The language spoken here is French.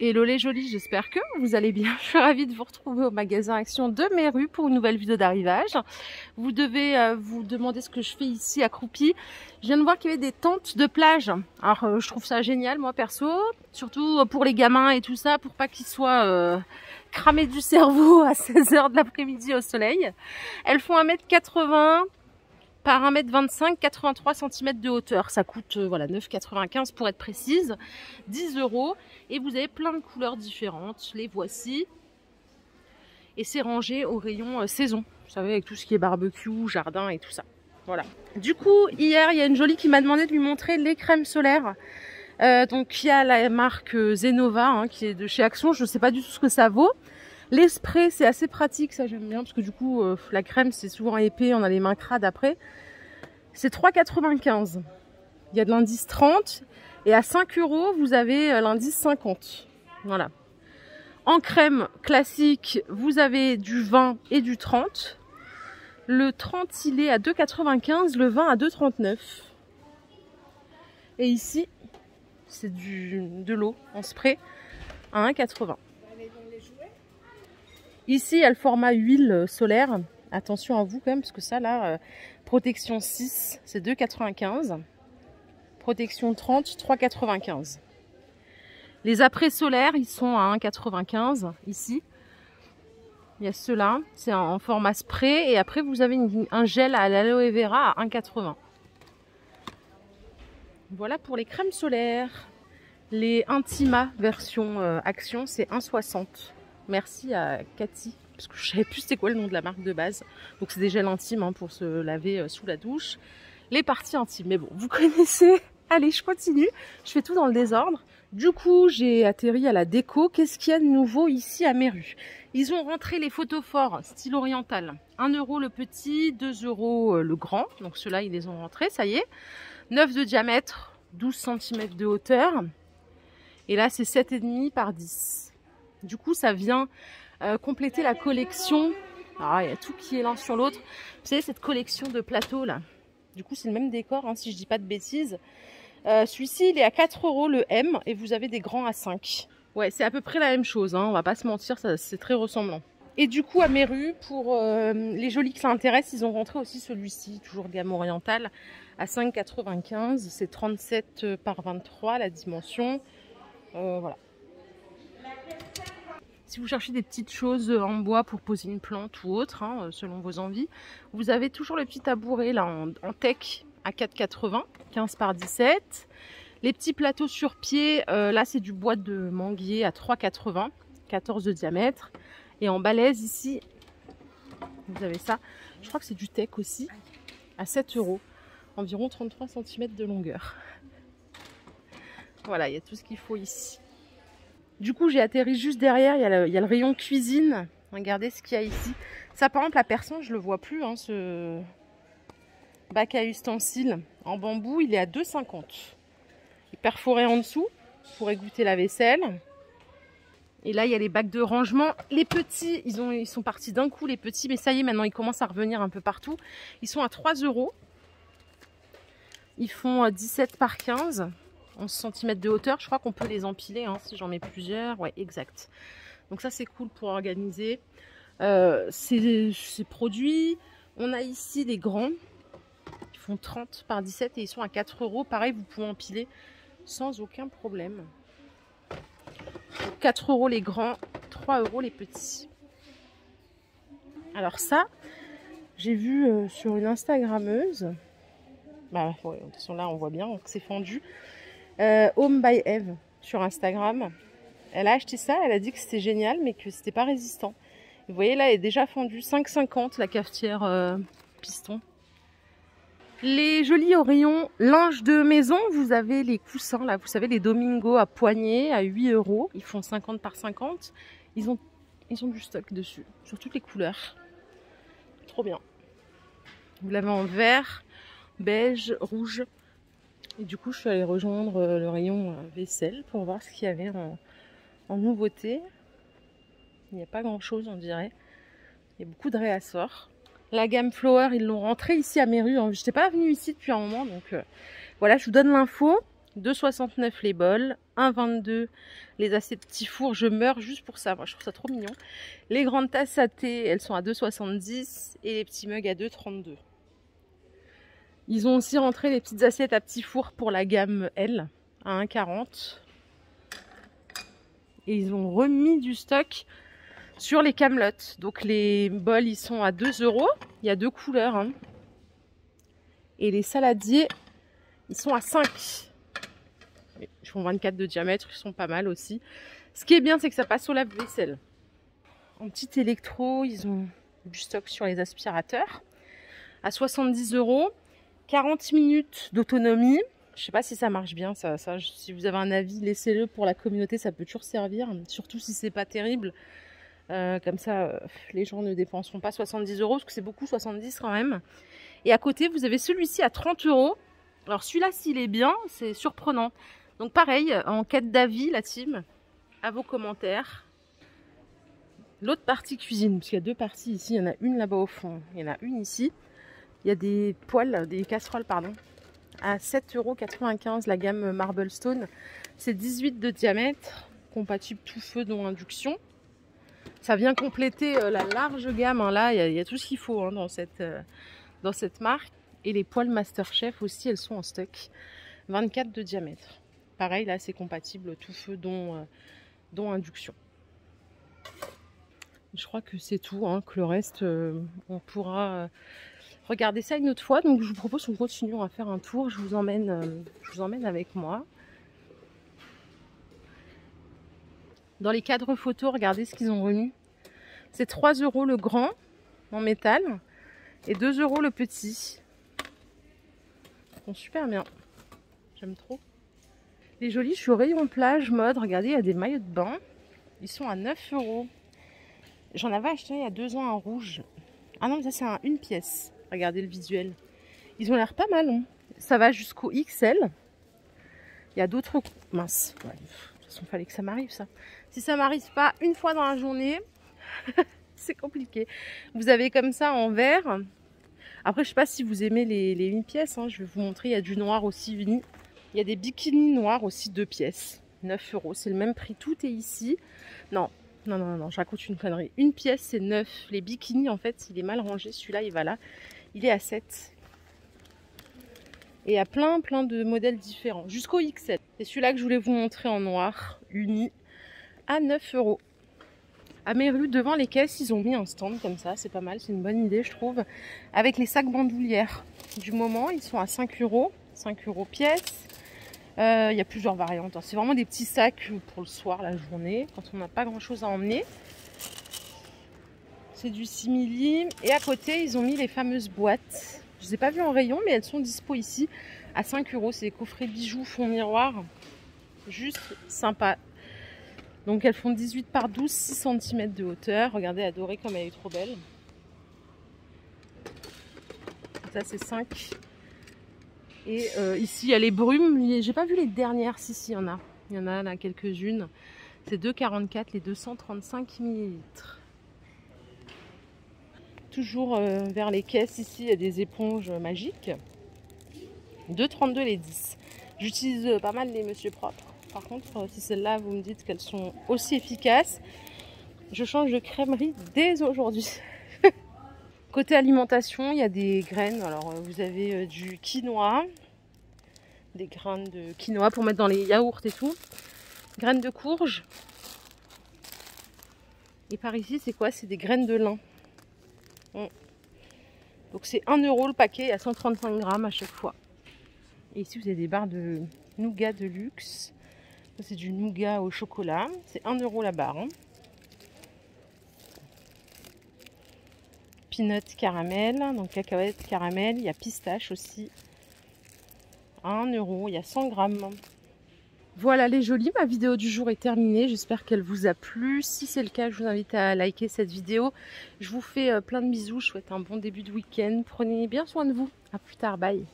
Hello les jolis, j'espère que vous allez bien. Je suis ravie de vous retrouver au magasin Action de Méru pour une nouvelle vidéo d'arrivage. Vous devez vous demander ce que je fais ici accroupie. Je viens de voir qu'il y avait des tentes de plage. Alors je trouve ça génial moi perso, surtout pour les gamins et tout ça, pour pas qu'ils soient cramés du cerveau à 16 h de l'après-midi au soleil. Elles font 1,80 m par 1,25 m, 83 cm de hauteur. Ça coûte voilà, 9,95 € pour être précise, 10 €. Et vous avez plein de couleurs différentes. Les voici. Et c'est rangé au rayon saison. Vous savez, avec tout ce qui est barbecue, jardin et tout ça. Voilà. Du coup, hier, il y a une jolie qui m'a demandé de lui montrer les crèmes solaires. Donc, il y a la marque Zenova, hein, qui est de chez Action. Je ne sais pas du tout ce que ça vaut. Les sprays, c'est assez pratique, ça j'aime bien, parce que du coup, la crème, c'est souvent épais, on a les mains crades après. C'est 3,95 €. Il y a de l'indice 30, et à 5 €, vous avez l'indice 50. Voilà. En crème classique, vous avez du 20 et du 30. Le 30, il est à 2,95 €, le 20 à 2,39 €. Et ici, c'est de l'eau en spray à 1,80 €. Ici, il y a le format huile solaire. Attention à vous quand même, parce que ça là, protection 6, c'est 2,95 €. Protection 30, 3,95 €. Les après solaires, ils sont à 1,95 € ici. Il y a ceux-là, c'est en format spray. Et après, vous avez un gel à l'aloe vera à 1,80 €. Voilà pour les crèmes solaires. Les Intima version Action, c'est 1,60 €. Merci à Cathy, parce que je savais plus c'était quoi le nom de la marque de base. Donc c'est des gels intimes hein, pour se laver sous la douche. Les parties intimes, mais bon, vous connaissez. Allez, je continue. Je fais tout dans le désordre. Du coup, j'ai atterri à la déco. Qu'est-ce qu'il y a de nouveau ici à Méru? Ils ont rentré les photophores style oriental. 1 € le petit, 2 € le grand. Donc ceux-là, ils les ont rentrés, ça y est. 9 de diamètre, 12 cm de hauteur. Et là, c'est 7,5 par 10. Du coup, ça vient compléter la collection. Ah, il y a tout qui est l'un sur l'autre. Vous savez, cette collection de plateaux là. Du coup, c'est le même décor, hein, si je dis pas de bêtises. Celui-ci, il est à 4 € le M et vous avez des grands à 5. Ouais, c'est à peu près la même chose, hein, on va pas se mentir, c'est très ressemblant. Et du coup, à Méru, pour les jolis que ça intéresse, ils ont rentré aussi celui-ci, toujours gamme orientale, à 5,95 €. C'est 37 par 23 la dimension. Voilà. Si vous cherchez des petites choses en bois pour poser une plante ou autre, hein, selon vos envies, vous avez toujours le petit tabouret là en teck à 4,80 €, 15 par 17. Les petits plateaux sur pied, là c'est du bois de manguier à 3,80 €, 14 de diamètre. Et en balèze ici, vous avez ça, je crois que c'est du teck aussi, à 7 €, environ 33 cm de longueur. Voilà, il y a tout ce qu'il faut ici. Du coup, j'ai atterri juste derrière, il y a le rayon cuisine. Regardez ce qu'il y a ici. Ça, par exemple, la perçon, je le vois plus, hein, ce bac à ustensiles en bambou, il est à 2,50 €. Il est perforé en dessous pour égoutter la vaisselle. Et là, il y a les bacs de rangement. Les petits, ils sont partis d'un coup, les petits, mais ça y est, maintenant, ils commencent à revenir un peu partout. Ils sont à 3 €. Ils font 17 par 15. 11 cm de hauteur, je crois qu'on peut les empiler hein, si j'en mets plusieurs. Ouais, exact. Donc ça, c'est cool pour organiser ces produits. On a ici les grands. Ils font 30 par 17 et ils sont à 4 €. Pareil, vous pouvez empiler sans aucun problème. Donc 4 € les grands, 3 € les petits. Alors ça, j'ai vu sur une Instagrammeuse. Bah ouais, de toute façon là, on voit bien que c'est fendu. Home by Eve sur Instagram. Elle a acheté ça, elle a dit que c'était génial mais que c'était pas résistant. Vous voyez là, elle est déjà fendue 5,50 € la cafetière piston. Les jolis au rayon linge de maison, vous avez les coussins là, vous savez les Domingo à poignée à 8 €. Ils font 50 par 50. Ils ont du stock dessus, sur toutes les couleurs. Trop bien. Vous l'avez en vert, beige, rouge. Et du coup, je suis allée rejoindre le rayon vaisselle pour voir ce qu'il y avait en nouveauté. Il n'y a pas grand chose, on dirait. Il y a beaucoup de réassorts. La gamme Flower, ils l'ont rentrée ici à Méru. Je n'étais pas venue ici depuis un moment, donc voilà, je vous donne l'info. 2,69 les bols, 1,22 les assiettes petits fours. Je meurs juste pour ça, moi je trouve ça trop mignon. Les grandes tasses à thé, elles sont à 2,70 et les petits mugs à 2,32. Ils ont aussi rentré les petites assiettes à petits fours pour la gamme L à 1,40. Et ils ont remis du stock sur les camelotes. Donc les bols, ils sont à 2 €. Il y a 2 couleurs. Hein. Et les saladiers, ils sont à 5. Ils font 24 de diamètre, ils sont pas mal aussi. Ce qui est bien, c'est que ça passe au lave-vaisselle. En petit électro, ils ont du stock sur les aspirateurs à 70 €. 40 minutes d'autonomie. Je sais pas si ça marche bien, ça. Si vous avez un avis, laissez-le pour la communauté, ça peut toujours servir. Surtout si c'est pas terrible. Comme ça, les gens ne dépenseront pas 70 €, parce que c'est beaucoup, 70 quand même. Et à côté, vous avez celui-ci à 30 €. Alors celui-là, s'il est bien, c'est surprenant. Donc pareil, en quête d'avis, la team, à vos commentaires. L'autre partie cuisine, parce qu'il y a 2 parties ici, il y en a une là-bas au fond, il y en a une ici. Il y a des poêles, des casseroles, pardon, à 7,95 € la gamme Marble Stone. C'est 18 de diamètre, compatible tout feu, dont induction. Ça vient compléter la large gamme. Hein. Là, il y a tout ce qu'il faut hein, dans cette marque. Et les poêles Masterchef aussi, elles sont en stock. 24 de diamètre. Pareil, là, c'est compatible tout feu, dont induction. Je crois que c'est tout, hein, que le reste, on pourra regarder ça une autre fois. Donc, je vous propose qu'on continue à faire un tour. Je vous emmène avec moi. Dans les cadres photos, regardez ce qu'ils ont remis. C'est 3 € le grand en métal et 2 € le petit. Ils sont super bien. J'aime trop. Les jolis, je suis au rayon plage mode. Regardez, il y a des maillots de bain. Ils sont à 9 €. J'en avais acheté il y a 2 ans en rouge. Ah non, mais ça c'est une pièce. Regardez le visuel. Ils ont l'air pas mal. Hein. Ça va jusqu'au XL. Il y a d'autres... Mince. Ouais. De toute façon, il fallait que ça m'arrive ça. Si ça m'arrive pas une fois dans la journée, c'est compliqué. Vous avez comme ça en vert. Après, je sais pas si vous aimez les uni-pièces. Hein. Je vais vous montrer. Il y a du noir aussi uni. Il y a des bikinis noirs aussi 2 pièces. 9 €. C'est le même prix. Tout est ici. Non, je raconte une connerie. Une pièce, c'est 9. Les bikinis, en fait, il est mal rangé. Celui-là, il va là. Il est à 7. Et il y a plein de modèles différents. Jusqu'au XL. C'est celui-là que je voulais vous montrer en noir. Uni. À 9 €. À mes rues, devant les caisses, ils ont mis un stand comme ça. C'est pas mal. C'est une bonne idée, je trouve. Avec les sacs bandoulières du moment. Ils sont à 5 €. 5 € pièce. Il y a plusieurs variantes. C'est vraiment des petits sacs pour le soir, la journée, quand on n'a pas grand chose à emmener. C'est du simili. Et à côté, ils ont mis les fameuses boîtes. Je ne les ai pas vues en rayon, mais elles sont dispo ici à 5 €. C'est des coffrets bijoux, fond miroir. Juste sympa. Donc elles font 18 par 12, 6 cm de hauteur. Regardez la dorée comme elle est trop belle. Ça, c'est 5. Et ici, il y a les brumes. J'ai pas vu les dernières. Si, il y en a. Il y en a là quelques-unes. C'est 2,44 les 235 ml. Toujours vers les caisses, ici, il y a des éponges magiques. 2,32 les 10. J'utilise pas mal les Monsieur Propre. Par contre, si celles-là, vous me dites qu'elles sont aussi efficaces, je change de crèmerie dès aujourd'hui. Côté alimentation, il y a des graines. Alors, vous avez du quinoa, des graines de quinoa pour mettre dans les yaourts et tout. Graines de courge. Et par ici, c'est quoi? C'est des graines de lin. Donc, c'est 1 € le paquet à 135 grammes à chaque fois. Et ici, vous avez des barres de nougat de luxe. C'est du nougat au chocolat. C'est 1 € la barre. Hein. Peanut caramel, donc cacahuète caramel. Il y a pistache aussi. 1 €, il y a 100 grammes. Voilà les jolis, ma vidéo du jour est terminée. J'espère qu'elle vous a plu. Si c'est le cas, je vous invite à liker cette vidéo. Je vous fais plein de bisous. Je souhaite un bon début de week-end. Prenez bien soin de vous. À plus tard, bye.